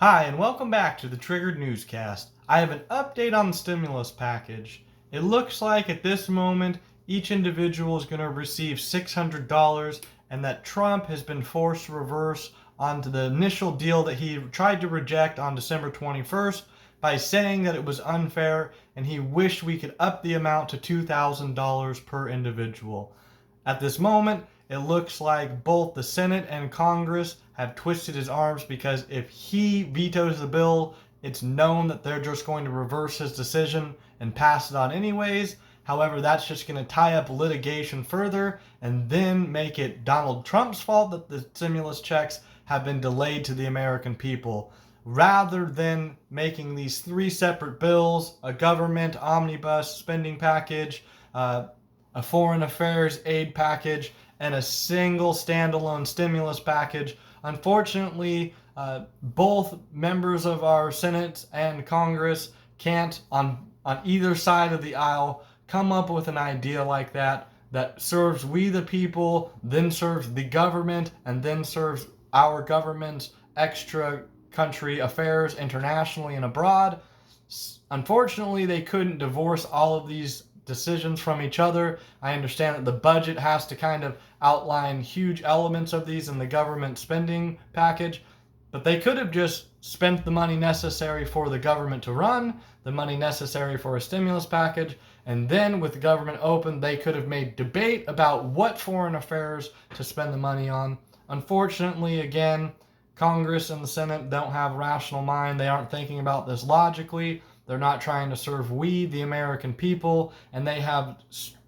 Hi, and welcome back to the Triggered Newscast. I have an update on the stimulus package. It looks like at this moment, each individual is going to receive $600, and that Trump has been forced to reverse onto the initial deal that he tried to reject on December 21st by saying that it was unfair and he wished we could up the amount to $2,000 per individual. At this moment, it looks like both the Senate and Congress have twisted his arms because if he vetoes the bill, it's known that they're just going to reverse his decision and pass it on anyways. However, that's just going to tie up litigation further and then make it Donald Trump's fault that the stimulus checks have been delayed to the American people. Rather than making these three separate bills, a government omnibus spending package, a foreign affairs aid package, and a single standalone stimulus package. Unfortunately, both members of our Senate and Congress can't, on either side of the aisle, come up with an idea like that serves we the people, then serves the government, and then serves our government's extra country affairs internationally and abroad. Unfortunately, they couldn't divorce all of these decisions from each other. I understand that the budget has to kind of outline huge elements of these in the government spending package, but they could have just spent the money necessary for the government to run, the money necessary for a stimulus package, and then with the government open, they could have made debate about what foreign affairs to spend the money on. Unfortunately, again, Congress and the Senate don't have a rational mind. They aren't thinking about this logically. They're not trying to serve we, the American people, and they have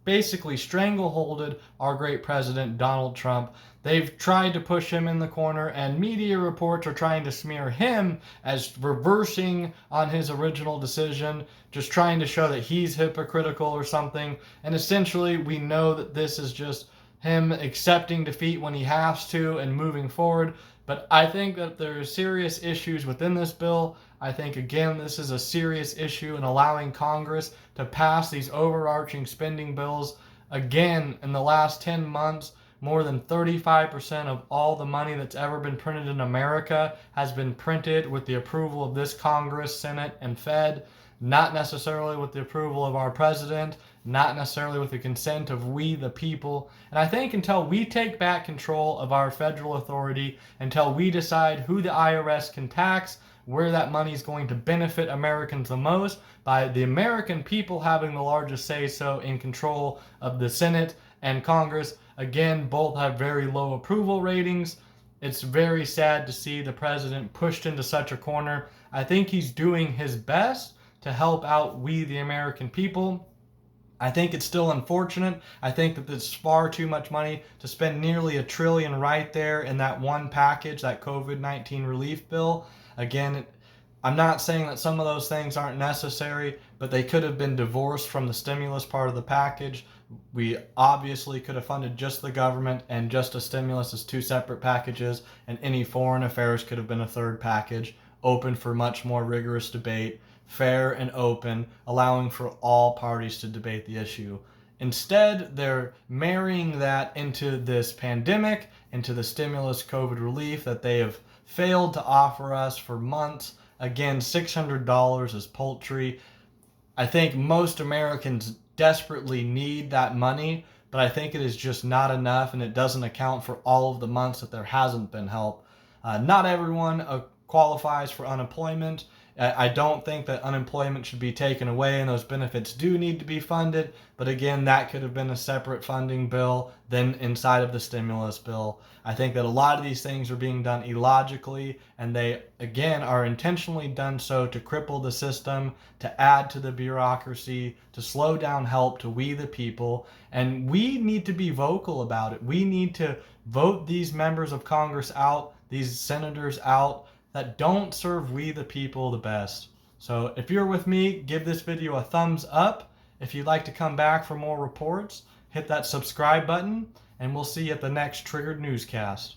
basically strangleholded our great president, Donald Trump. They've tried to push him in the corner, and media reports are trying to smear him as reversing on his original decision, just trying to show that he's hypocritical or something. And essentially, we know that this is just him accepting defeat when he has to and moving forward. But I think that there are serious issues within this bill. I think, again, this is a serious issue in allowing Congress to pass these overarching spending bills. Again, in the last 10 months, more than 35% of all the money that's ever been printed in America has been printed with the approval of this Congress, Senate, and Fed, not necessarily with the approval of our president, not necessarily with the consent of we the people. And I think until we take back control of our federal authority, until we decide who the IRS can tax, where that money is going to benefit Americans the most, by the American people having the largest say-so in control of the Senate and Congress. Again, both have very low approval ratings. It's very sad to see the president pushed into such a corner. I think he's doing his best to help out we, the American people. I think it's still unfortunate. I think that there's far too much money to spend nearly $1 trillion right there in that one package, that COVID-19 relief bill. Again, I'm not saying that some of those things aren't necessary, but they could have been divorced from the stimulus part of the package. We obviously could have funded just the government and just a stimulus as two separate packages, and any foreign affairs could have been a third package, open for much more rigorous debate, fair and open, allowing for all parties to debate the issue. Instead, they're marrying that into this pandemic, into the stimulus COVID relief that they have failed to offer us for months. Again, $600 is paltry. I think most Americans desperately need that money, but I think it is just not enough, and it doesn't account for all of the months that there hasn't been help. Not everyone qualifies for unemployment. I don't think that unemployment should be taken away and those benefits do need to be funded. But again, that could have been a separate funding bill than inside of the stimulus bill. I think that a lot of these things are being done illogically, and they, again, are intentionally done so to cripple the system, to add to the bureaucracy, to slow down help to we the people. And we need to be vocal about it. We need to vote these members of Congress out, these senators out, that don't serve we the people the best. So if you're with me, give this video a thumbs up. If you'd like to come back for more reports, hit that subscribe button, and we'll see you at the next Triggered Newscast.